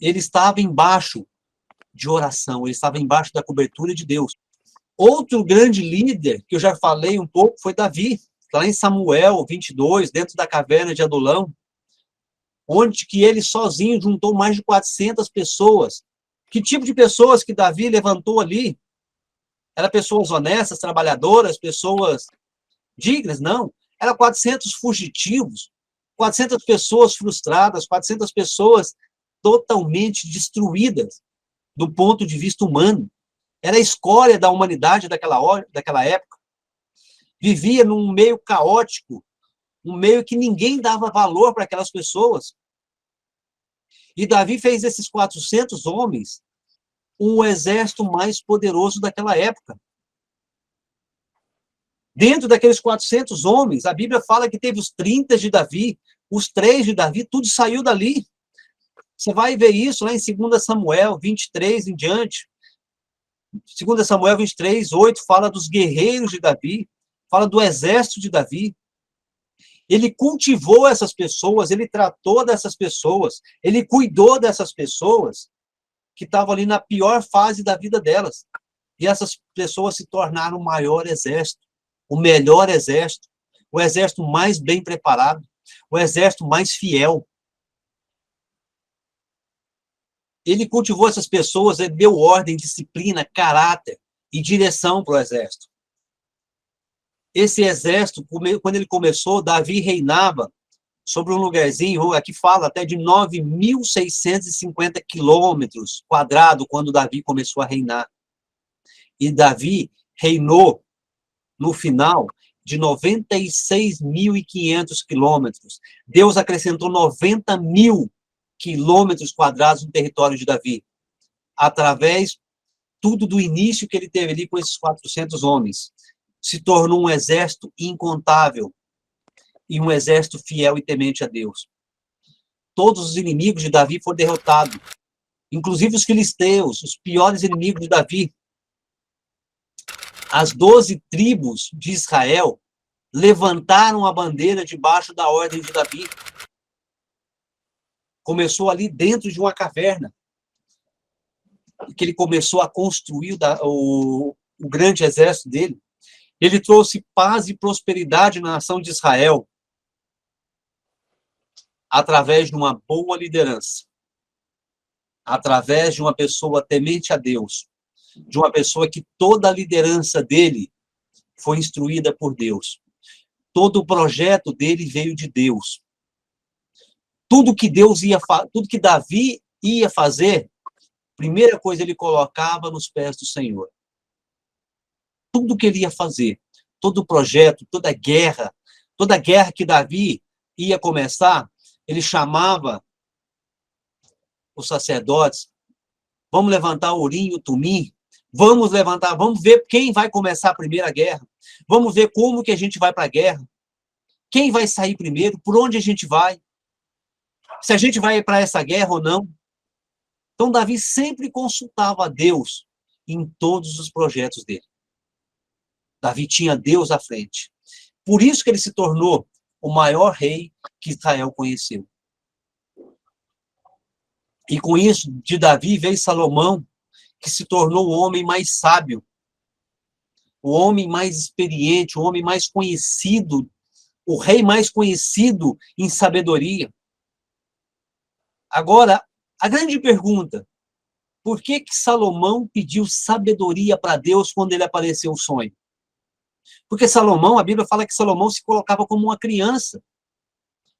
ele estava embaixo de oração, ele estava embaixo da cobertura de Deus. Outro grande líder, que eu já falei um pouco, foi Davi, lá em Samuel 22, dentro da caverna de Adulão, onde que ele sozinho juntou mais de 400 pessoas. Que tipo de pessoas que Davi levantou ali? Eram pessoas honestas, trabalhadoras, pessoas dignas? Não. Eram 400 fugitivos, 400 pessoas frustradas, 400 pessoas totalmente destruídas do ponto de vista humano. Era a escória da humanidade daquela época. Vivia num meio caótico, um meio que ninguém dava valor para aquelas pessoas. E Davi fez esses 400 homens um exército mais poderoso daquela época. Dentro daqueles 400 homens, a Bíblia fala que teve os 30 de Davi, os 3 de Davi, tudo saiu dali. Você vai ver isso lá em 2 Samuel 23 em diante. 2 Samuel 23, 8, fala dos guerreiros de Davi, fala do exército de Davi. Ele cultivou essas pessoas, ele tratou dessas pessoas, ele cuidou dessas pessoas que estavam ali na pior fase da vida delas. E essas pessoas se tornaram o maior exército, o melhor exército, o exército mais bem preparado, o exército mais fiel. Ele cultivou essas pessoas, ele deu ordem, disciplina, caráter e direção para o exército. Esse exército, quando ele começou, Davi reinava sobre um lugarzinho, aqui fala até de 9.650 quilômetros quadrados, quando Davi começou a reinar. E Davi reinou, no final, de 96.500 quilômetros. Deus acrescentou 90.000 quilômetros quadrados no território de Davi, através tudo do início que ele teve ali com esses 400 homens. Se tornou um exército incontável e um exército fiel e temente a Deus. Todos os inimigos de Davi foram derrotados, inclusive os filisteus, os piores inimigos de Davi. As 12 tribos de Israel levantaram a bandeira debaixo da ordem de Davi. Começou ali dentro de uma caverna, que ele começou a construir o grande exército dele. Ele trouxe paz e prosperidade na nação de Israel através de uma boa liderança, através de uma pessoa temente a Deus, de uma pessoa que toda a liderança dele foi instruída por Deus. Todo o projeto dele veio de Deus. Tudo que tudo que Davi ia fazer, primeira coisa ele colocava nos pés do Senhor. Tudo que ele ia fazer, todo o projeto, toda guerra que Davi ia começar, ele chamava os sacerdotes, vamos levantar o Urim e o Tumim, vamos ver quem vai começar a primeira guerra, vamos ver como que a gente vai para a guerra, quem vai sair primeiro, por onde a gente vai, se a gente vai para essa guerra ou não. Então, Davi sempre consultava a Deus em todos os projetos dele. Davi tinha Deus à frente. Por isso que ele se tornou o maior rei que Israel conheceu. E com isso, de Davi veio Salomão, que se tornou o homem mais sábio, o homem mais experiente, o homem mais conhecido, o rei mais conhecido em sabedoria. Agora, a grande pergunta, por que Salomão pediu sabedoria para Deus quando ele apareceu o sonho? Porque Salomão, a Bíblia fala que Salomão se colocava como uma criança,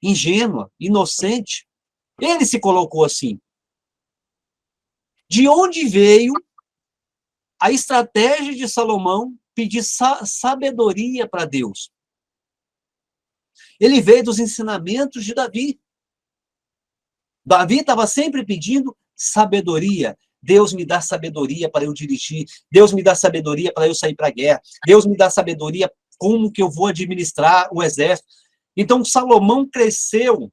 ingênua, inocente. Ele se colocou assim. De onde veio a estratégia de Salomão pedir sabedoria para Deus? Ele veio dos ensinamentos de Davi. Davi estava sempre pedindo sabedoria. Deus me dá sabedoria para eu dirigir. Deus me dá sabedoria para eu sair para a guerra. Deus me dá sabedoria como que eu vou administrar o exército. Então, Salomão cresceu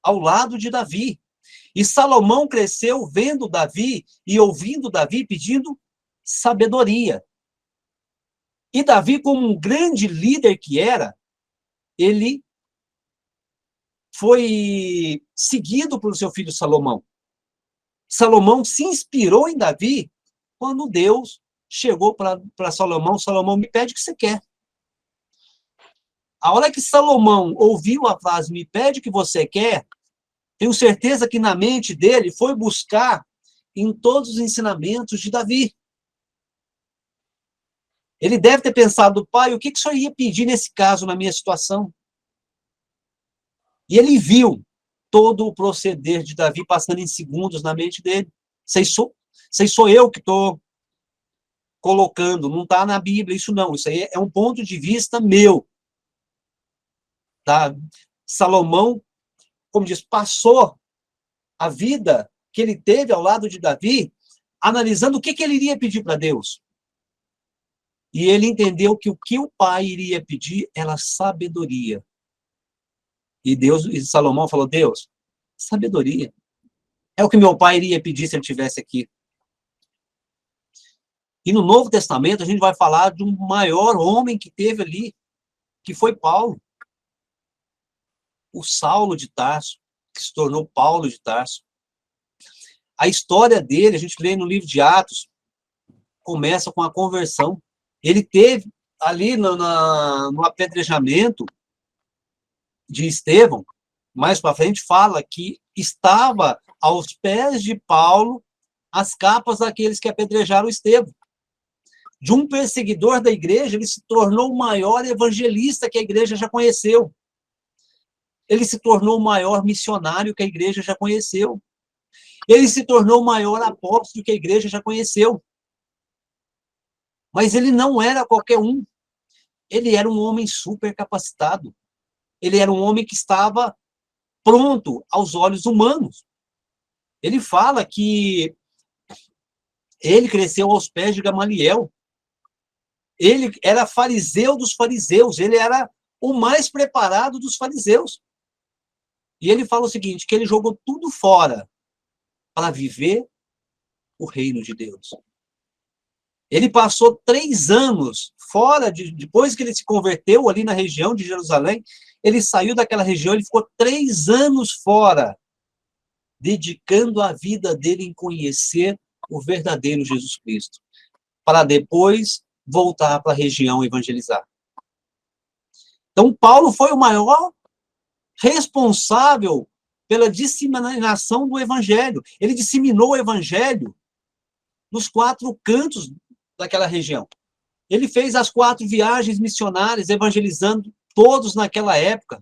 ao lado de Davi. E Salomão cresceu vendo Davi e ouvindo Davi pedindo sabedoria. E Davi, como um grande líder que era, ele foi seguido pelo seu filho Salomão. Salomão se inspirou em Davi quando Deus chegou para Salomão: Salomão, me pede o que você quer. A hora que Salomão ouviu a frase, me pede o que você quer, tenho certeza que na mente dele foi buscar em todos os ensinamentos de Davi. Ele deve ter pensado: pai, o que o senhor ia pedir nesse caso, na minha situação? E ele viu todo o proceder de Davi passando em segundos na mente dele. Sei sou eu que estou colocando, não está na Bíblia, isso não. Isso aí é um ponto de vista meu. Tá? Salomão, como diz, passou a vida que ele teve ao lado de Davi, analisando o que ele iria pedir para Deus. E ele entendeu que o que o pai iria pedir era sabedoria. E Salomão falou: Deus, sabedoria. É o que meu pai iria pedir se ele estivesse aqui. E no Novo Testamento a gente vai falar de um maior homem que teve ali, que foi Paulo. O Saulo de Tarso, que se tornou Paulo de Tarso. A história dele, a gente lê no livro de Atos, começa com a conversão. Ele teve ali no apedrejamento de Estevão, mais para frente fala que estava aos pés de Paulo as capas daqueles que apedrejaram Estevão. De um perseguidor da igreja, ele se tornou o maior evangelista que a igreja já conheceu. Ele se tornou o maior missionário que a igreja já conheceu. Ele se tornou o maior apóstolo que a igreja já conheceu. Mas ele não era qualquer um. Ele era um homem super capacitado. Ele era um homem que estava pronto aos olhos humanos. Ele fala que ele cresceu aos pés de Gamaliel. Ele era fariseu dos fariseus. Ele era o mais preparado dos fariseus. E ele fala o seguinte, que ele jogou tudo fora para viver o reino de Deus. Ele passou 3 anos fora, depois que ele se converteu ali na região de Jerusalém, ele saiu daquela região, ele ficou 3 anos fora, dedicando a vida dele em conhecer o verdadeiro Jesus Cristo, para depois voltar para a região evangelizar. Então, Paulo foi o maior responsável pela disseminação do evangelho. Ele disseminou o evangelho nos 4 cantos daquela região. Ele fez as 4 viagens missionárias, evangelizando todos naquela época.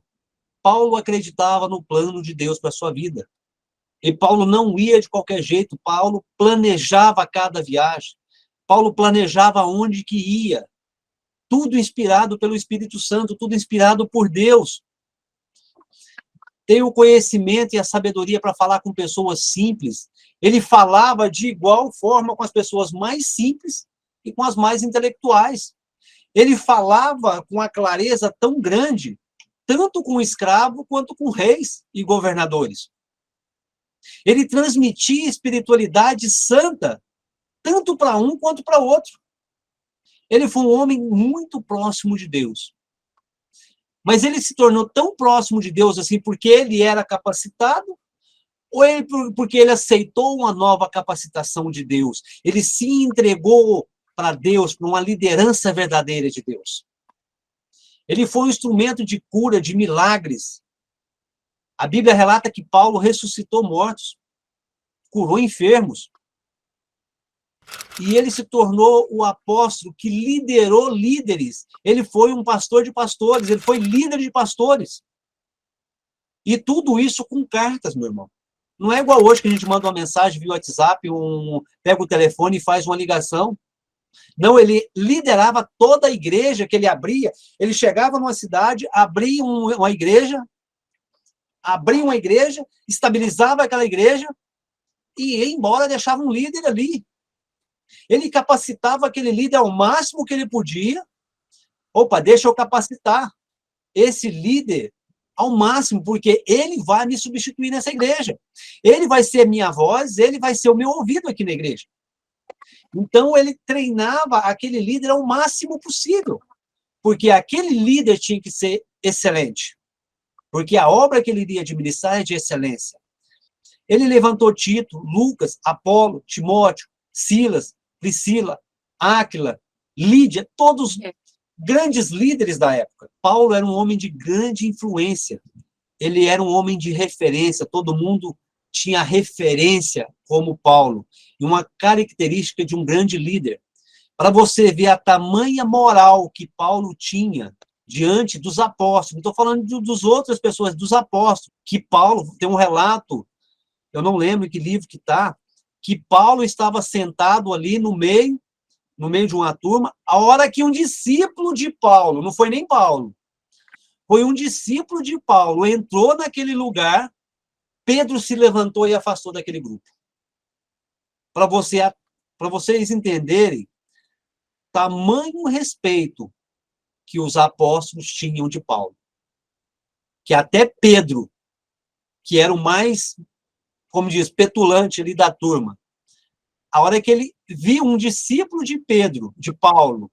Paulo acreditava no plano de Deus para a sua vida. E Paulo não ia de qualquer jeito. Paulo planejava cada viagem. Paulo planejava onde que ia. Tudo inspirado pelo Espírito Santo, tudo inspirado por Deus. Tem o conhecimento e a sabedoria para falar com pessoas simples. Ele falava de igual forma com as pessoas mais simples e com as mais intelectuais. Ele falava com a clareza tão grande, tanto com escravo quanto com reis e governadores. Ele transmitia espiritualidade santa, tanto para um quanto para outro. Ele foi um homem muito próximo de Deus. Mas ele se tornou tão próximo de Deus assim porque ele era capacitado, ou porque ele aceitou uma nova capacitação de Deus? Ele se entregou para Deus, para uma liderança verdadeira de Deus. Ele foi um instrumento de cura, de milagres. A Bíblia relata que Paulo ressuscitou mortos, curou enfermos. E ele se tornou o apóstolo que liderou líderes. Ele foi um pastor de pastores, ele foi líder de pastores. E tudo isso com cartas, meu irmão. Não é igual hoje que a gente manda uma mensagem via WhatsApp, pega o telefone e faz uma ligação. Não, ele liderava toda a igreja que ele abria. Ele chegava numa cidade, abria uma igreja, estabilizava aquela igreja e ia embora, deixava um líder ali. Ele capacitava aquele líder ao máximo que ele podia. Opa, deixa eu capacitar esse líder ao máximo, porque ele vai me substituir nessa igreja. Ele vai ser minha voz, ele vai ser o meu ouvido aqui na igreja. Então, ele treinava aquele líder ao máximo possível, porque aquele líder tinha que ser excelente, porque a obra que ele iria administrar é de excelência. Ele levantou Tito, Lucas, Apolo, Timóteo, Silas, Priscila, Áquila, Lídia, todos grandes líderes da época. Paulo era um homem de grande influência. Ele era um homem de referência. Todo mundo tinha referência como Paulo. E uma característica de um grande líder. Para você ver a tamanha moral que Paulo tinha diante dos apóstolos. Não estou falando dos outras pessoas, dos apóstolos. Que Paulo tem um relato, eu não lembro que livro que está, que Paulo estava sentado ali no meio de uma turma, a hora que um discípulo de Paulo, não foi nem Paulo, foi um discípulo de Paulo, entrou naquele lugar, Pedro se levantou e afastou daquele grupo. Para vocês entenderem tamanho respeito que os apóstolos tinham de Paulo. Que até Pedro, que era o mais, como diz, petulante ali da turma, a hora que ele viu um discípulo de Pedro, de Paulo,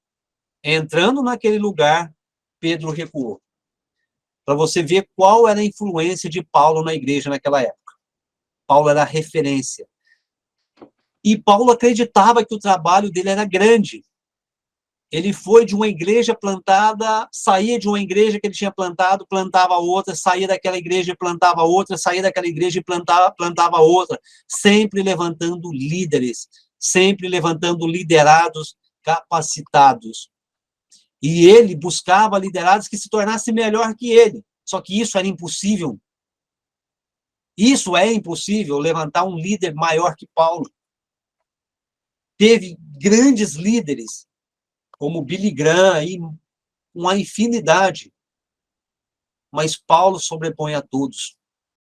entrando naquele lugar, Pedro recuou. Para você ver qual era a influência de Paulo na igreja naquela época. Paulo era a referência. E Paulo acreditava que o trabalho dele era grande. Ele foi de uma igreja plantada, saía de uma igreja que ele tinha plantado, plantava outra, saía daquela igreja e plantava outra, saía daquela igreja e plantava outra, sempre levantando líderes, sempre levantando liderados capacitados. E ele buscava liderados que se tornassem melhor que ele. Só que isso era impossível. Isso é impossível, levantar um líder maior que Paulo. Teve grandes líderes, como Billy Graham, e uma infinidade. Mas Paulo sobrepõe a todos.